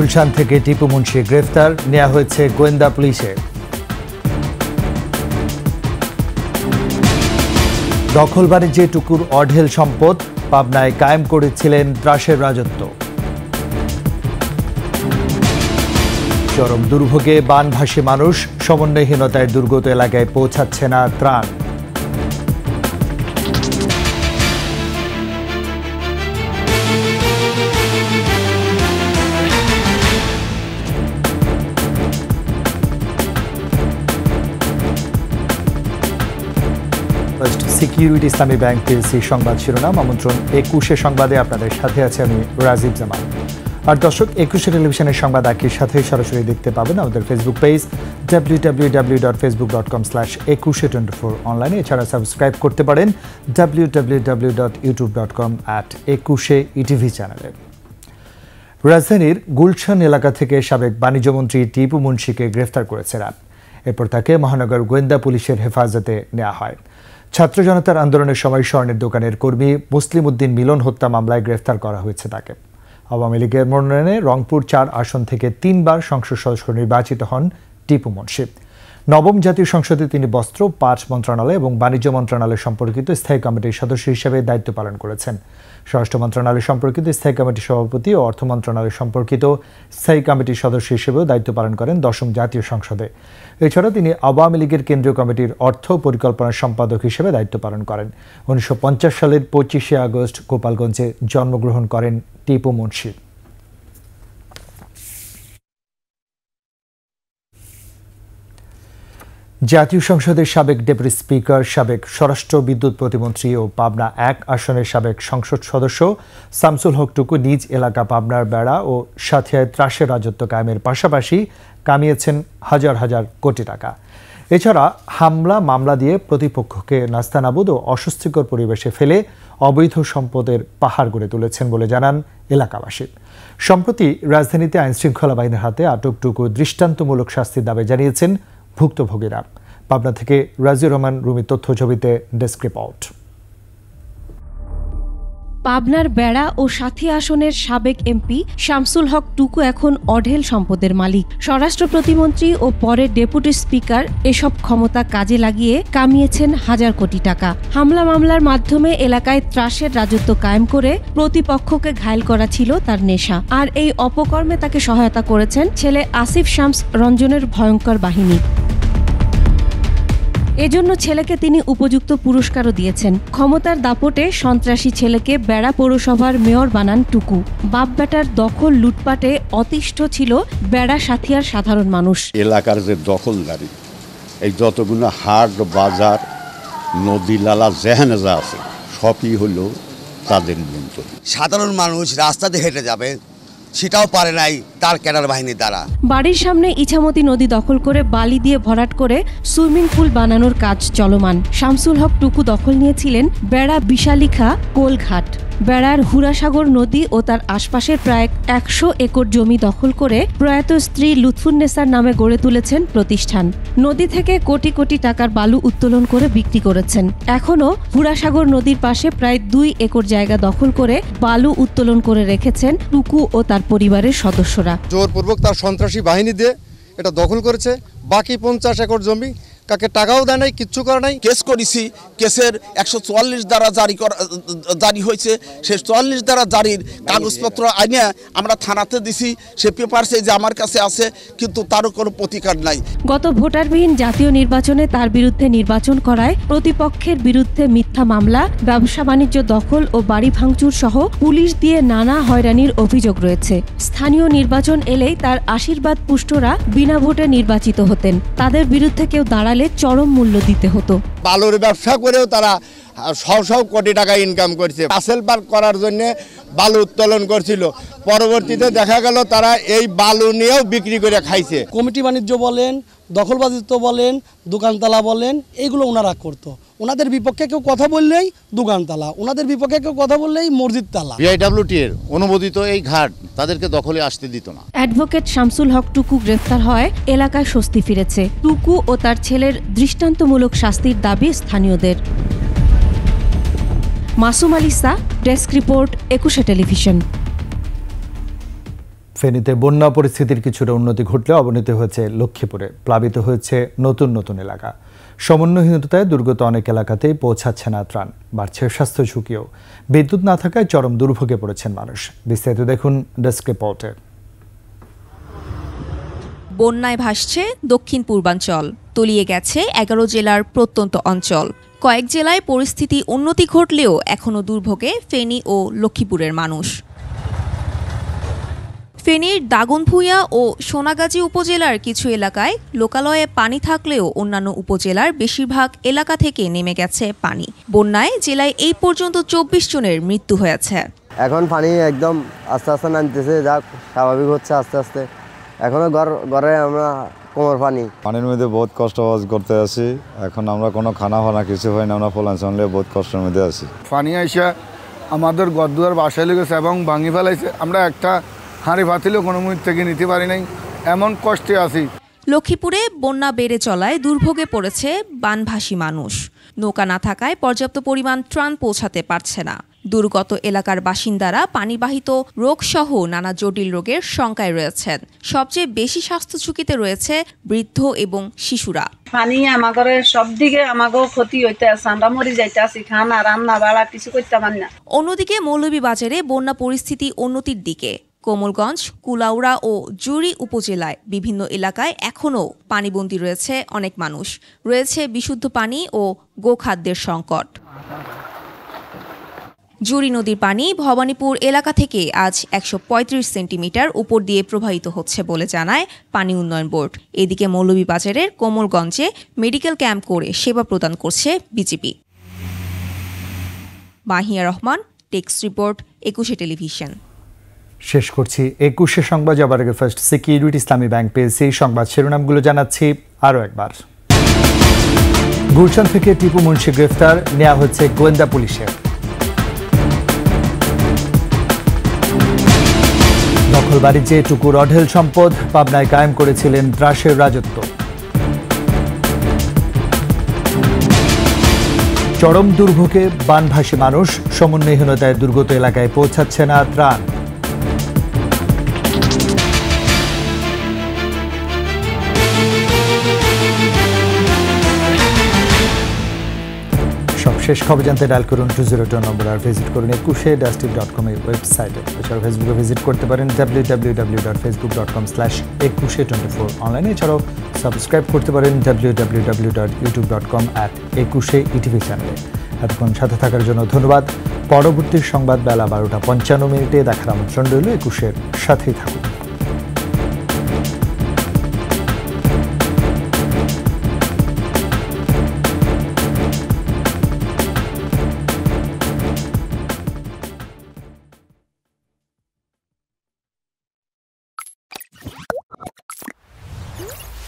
গুলশান থেকে টিপু মুন্সি গ্রেফতার, নেওয়া হয়েছে গোয়েন্দা পুলিশে। দখল বাণিজ্যে টুকুর অঢেল সম্পদ, পাবনায় কায়েম করেছিলেন ত্রাসের রাজত্ব। চরম দুর্ভোগে বানভাসী মানুষ, সমন্বয়হীনতায় দুর্গত এলাকায় পৌঁছাচ্ছে না ত্রাণ। সিকিউরিটি ইসলামী ব্যাংক পিএলসি সংবাদ শিরোনাম। আমন্ত্রণ 21 সংবাদে আপনাদের সাথে আছে আমি রাজীব জামান। আর দর্শক, 21 টেলিভিশনের সংবাদ একই সাথে সরাসরি দেখতে পাবেন আমাদের ফেসবুক পেজ www.facebook.com/2124 অনলাইনে। এছাড়া সাবস্ক্রাইব করতে পারেন www.youtube.com/21etv চ্যানেলে। রাজধানীর গুলশান এলাকা থেকে সাবেক বাণিজ্যমন্ত্রী টিপু মুন্সিকে গ্রেফতার করেছে র্যাব। এরপর তাকে মহানগর গোয়েন্দা পুলিশের হেফাজতে নেওয়া হয়। ছাত্র জনতার আন্দোলনের সময় স্বর্ণের দোকানের কর্মী মুসলিম উদ্দিন মিলন হত্যা মামলায় গ্রেফতার করা হয়েছে তাকে। আওয়ামী লীগের মনোনয়নে রংপুর 4 আসন থেকে 3 বার সংসদ সদস্য নির্বাচিত হন টিপু মুন্সি। নবম জাতীয় সংসদে তিনি বস্ত্র, পাট মন্ত্রণালয় এবং বাণিজ্য মন্ত্রণালয় সম্পর্কিত স্থায়ী কমিটির সদস্য হিসেবে দায়িত্ব পালন করেছেন। স্বরাষ্ট্র মন্ত্রণালয় সম্পর্কিত স্থায়ী কমিটির সভাপতি ও অর্থ মন্ত্রণালয় সম্পর্কিত স্থায়ী কমিটির সদস্য হিসেবেও দায়িত্ব পালন করেন 10ম জাতীয় সংসদে। এছাড়া তিনি আওয়ামী লীগের কেন্দ্রীয় কমিটির অর্থ পরিকল্পনা সম্পাদক হিসেবে দায়িত্ব পালন করেন। 1950 সালের 25শে আগস্ট গোপালগঞ্জে জন্মগ্রহণ করেন টিপু মুন্সি। জাতীয় সংসদের সাবেক ডেপুটি স্পিকার, সাবেক স্বরাষ্ট্র বিদ্যুৎ প্রতিমন্ত্রী ও পাবনা 1 আসনের সাবেক সংসদ সদস্য শামসুল হক টুকু নিজ এলাকা পাবনার বেড়া ও সাথিয়ায় ত্রাসের রাজত্ব কায়েমের পাশাপাশি কামিয়েছেন হাজার হাজার কোটি টাকা। এছাড়া হামলা মামলা দিয়ে প্রতিপক্ষকে নাস্তানাবুদ ও অস্বস্তিকর পরিবেশে ফেলে অবৈধ সম্পদের পাহাড় গড়ে তুলেছেন বলে জানান এলাকাবাসী। সম্প্রতি রাজধানীতে আইনশৃঙ্খলা বাহিনীর হাতে আটক টুকু দৃষ্টান্তমূলক শাস্তির দাবি জানিয়েছেন ভুক্তভোগীরা। পাবনা থেকে রাজিউর রহমান রুমি তথ্য ছবিতে ডেস্ক রিপোর্ট। পাবনার বেড়া ও সাথী আসনের সাবেক এমপি শামসুল হক টুকু এখন অঢেল সম্পদের মালিক। স্বরাষ্ট্র প্রতিমন্ত্রী ও পরে ডেপুটি স্পিকার এসব ক্ষমতা কাজে লাগিয়ে কামিয়েছেন হাজার কোটি টাকা। হামলা মামলার মাধ্যমে এলাকায় ত্রাসের রাজত্ব কায়েম করে প্রতিপক্ষকে ঘায়েল করা ছিল তার নেশা। আর এই অপকর্মে তাকে সহায়তা করেছেন ছেলে আসিফ শামস রঞ্জনের ভয়ঙ্কর বাহিনী। এজন্য ছেলেকে তিনি উপযুক্ত পুরস্কারও দিয়েছেন। ক্ষমতার দাপটে সন্ত্রাসী ছেলেকে বেড়া পৌরসভার মেয়র বানান টুকু। বাপ বেটার দখল লুটপাটে অতিষ্ঠ ছিল বেড়া সাথিয়ার সাধারণ মানুষ। এলাকার যে দখলদারি, এই যতগুলো হাট বাজার নদী নালা যেখানে যা আছে সবই হলো তাদের নিয়ন্ত্রণ। সাধারণ মানুষ রাস্তাতে হেঁটে যাবে সেটাও পারে নাই তার ক্যাডার বাহিনীর দ্বারা। বাড়ির সামনে ইছামতি নদী দখল করে বালি দিয়ে ভরাট করে সুইমিং পুল বানানোর কাজ চলমান। শামসুল হক টুকু দখল নিয়েছিলেন বেড়া বিশালিখা কোলঘাট। বেড়ার হুরাসাগর নদী ও তার আশপাশের প্রায় 100 একর জমি দখল করে প্রয়াত স্ত্রী লুৎফুন্নেসার নামে গড়ে তুলেছেন প্রতিষ্ঠান। নদী থেকে কোটি কোটি টাকার বালু উত্তোলন করে বিক্রি করেছেন। এখনও হুরাসাগর নদীর পাশে প্রায় 2 একর জায়গা দখল করে বালু উত্তোলন করে রেখেছেন টুকু ও তার পরিবারের সদস্যরা। জোরপূর্বক তার সন্ত্রাসী বাহিনী দিয়ে এটা দখল করেছে। বাকি 50 একর জমি কাকে টাকাও দেয় নাই, কিচ্ছু করে নাই। কেস করেছি, কেসের 144 দ্বারা জারি হয়েছে। সে 44 দ্বারা জারির কাগজপত্র আইনে আমরা থানাতে দিছি। সে পেপার যে আমার কাছে আছে, কিন্তু তারও কোনো প্রতিকার নাই। গত ভোটারবিহীন জাতীয় নির্বাচনে তার বিরুদ্ধে নির্বাচন করায় প্রতিপক্ষের বিরুদ্ধে মিথ্যা মামলা, ব্যবসা বাণিজ্য দখল ও বাড়ি ভাঙচুর সহ পুলিশ দিয়ে নানা হয়রানির অভিযোগ রয়েছে। স্থানীয় নির্বাচন এলেই তার আশীর্বাদ পুষ্টরা বিনা ভোটে নির্বাচিত হতেন। তাদের বিরুদ্ধে কেউ দাঁড়ালে চরম মূল্য দিতে হতো। বালুর ব্যবসা করেও তারা শো কোটি টাকা ইনকাম করছে। পার্সেল পার্ক করার জন্য বালু উত্তোলন করছিল। পরবর্তীতে দেখা গেল তারা এই বালু নিয়েও বিক্রি করে খাইছে। কমিটি বাণিজ্য বলেন, দখলবাজিত্ব বলেন, দোকানতালা বলেন, এইগুলো ওনারা করতো। ওনাদের বিপক্ষে কেউ কথা বললেই দোকানতালা, ওনাদের বিপক্ষে কেউ কথা বললেই মসজিদ তালা। বিআইডব্লিউটি এর অনুমোদিত এই ঘাট তাদেরকে দখলে আসতে দিত না। অ্যাডভোকেট শামসুল হক টুকু গ্রেফতার হয় এলাকায় স্বস্তি ফিরেছে। টুকু ও তার ছেলের দৃষ্টান্তমূলক শাস্তির দাবি স্থানীয়দের। Masum আলিসা, desk report, 21 television. ফেনীতে বন্যা পরিস্থিতির কিছুটা উন্নতি ঘটলেও অবনতি হয়েছে লক্ষ্মীপুরে। প্লাবিত হয়েছে নতুন নতুন এলাকা। সমন্বয়হীনতায় দুর্গত অনেক এলাকাতেই পৌঁছাচ্ছে না ত্রাণ, বাড়ছে স্বাস্থ্য ঝুঁকিও। বিদ্যুৎ না থাকায় চরম দুর্ভোগে পড়েছেন মানুষ। বিস্তারিত দেখুন ডেস্ক রিপোর্টে। বন্যায় ভাসছে দক্ষিণ পূর্বাঞ্চল, তলিয়ে গেছে 11 জেলার প্রত্যন্ত অঞ্চল। কয়েক জেলায় পরিস্থিতি উন্নতি ঘটলেও এখনও দুর্ভোগে ফেনী ও লক্ষ্মীপুরের মানুষ। ফেনীর দাগনভূঞা ও সোনাগাজী উপজেলার কিছু এলাকায় লোকালয়ে পানি থাকলেও অন্যান্য উপজেলার বেশিরভাগ এলাকা থেকে নেমে গেছে পানি। বন্যায় জেলায় এই পর্যন্ত 24 জনের মৃত্যু হয়েছে। এখন পানি একদম আস্তে আস্তে নামতেছে, যা স্বাভাবিক হচ্ছে আস্তে আস্তে। এখনো ঘরে আমরা কোমর পানির মধ্যে বহুত কষ্ট করতে আছি। এখন আমরা কোনো খানা কিছু হয় না, আমরা ফলাঞ্চলে বহুত কষ্টের মধ্যে আছি। পানি আইসা আমাদের গদ্দুয়ার বাসায় লেগেছে এবং ভাঙি ফেলাইছে। আমরা একটা হাঁড়ি ভাতিলেও কোনো মুহূর্ত থেকে নিতে পারি নাই, এমন কষ্টে আছি। লক্ষ্মীপুরে বন্যা বেড়ে চলায় দুর্ভোগে পড়েছে বানভাসী মানুষ। নৌকা না থাকায় পর্যাপ্ত পরিমাণ ত্রাণ পৌঁছাতে পারছে না। দুর্গত এলাকার বাসিন্দারা পানিবাহিত রোগসহ নানা জটিল রোগের শঙ্কায় রয়েছেন। সবচেয়ে বেশি স্বাস্থ্য ঝুঁকিতে রয়েছে বৃদ্ধ এবং শিশুরা। পানি আমাদের সব দিকে আমাকেও ক্ষতি হইতে আছে, আমরা মরি যাইতে আছি, খানা রান্না বাড়া কিছু করতে পারি না। অন্যদিকে মৌলভীবাজারে বন্যা পরিস্থিতি উন্নতির দিকে। কোমলগঞ্জ, কুলাউড়া ও জুড়ি উপজেলায় বিভিন্ন এলাকায় এখনও পানিবন্দী রয়েছে অনেক মানুষ। রয়েছে বিশুদ্ধ পানি ও গোখাদ্যের সংকট। জুড়ি নদীর পানি ভবানীপুর এলাকা থেকে আজ 135 সেন্টিমিটার উপর দিয়ে প্রবাহিত হচ্ছে বলে জানায় পানি উন্নয়ন বোর্ড। এদিকে মৌলভীবাজারের কোমলগঞ্জে মেডিকেল ক্যাম্প করে সেবা প্রদান করছে BGB. Mahiya Rahman, text report, 21 television. শেষ করছি 21 সংবাদ। যাবার আগে ফার্স্ট সিকিউরিটি ইসলামী ব্যাংক পেয়েছি। সংবাদ শিরোনামগুলো জানাচ্ছি আরও একবার। গুলশান থেকে টিপু মুন্সি গ্রেফতার, নেওয়া হচ্ছে গোয়েন্দা পুলিশের। দখল বাণিজ্যে টুকুর অঢেল সম্পদ, পাবনায় কায়েম করেছিলেন ত্রাসের রাজত্ব। চরম দুর্ভোগে বানভাসী মানুষ, সমন্বয়হীনতায় দুর্গত এলাকায় পৌঁছাচ্ছে না ত্রাণ। শেষ খবর জানতে ডায়াল করুন 202 নম্বর আর ভিজিট করুন 21.com এর ওয়েবসাইটে। এছাড়াও ফেসবুকে ভিজিট করতে পারেন www.facebook.com/2124 অনলাইনে। এছাড়াও সাবস্ক্রাইব করতে পারেন www.youtube.com/21etv চ্যানেলে। এতক্ষণ সাথে থাকার জন্য ধন্যবাদ। পরবর্তী সংবাদ বেলা 12টা 55 মিনিটে দেখার আমন্ত্রণ রইল। 21-এর সাথেই থাকুন।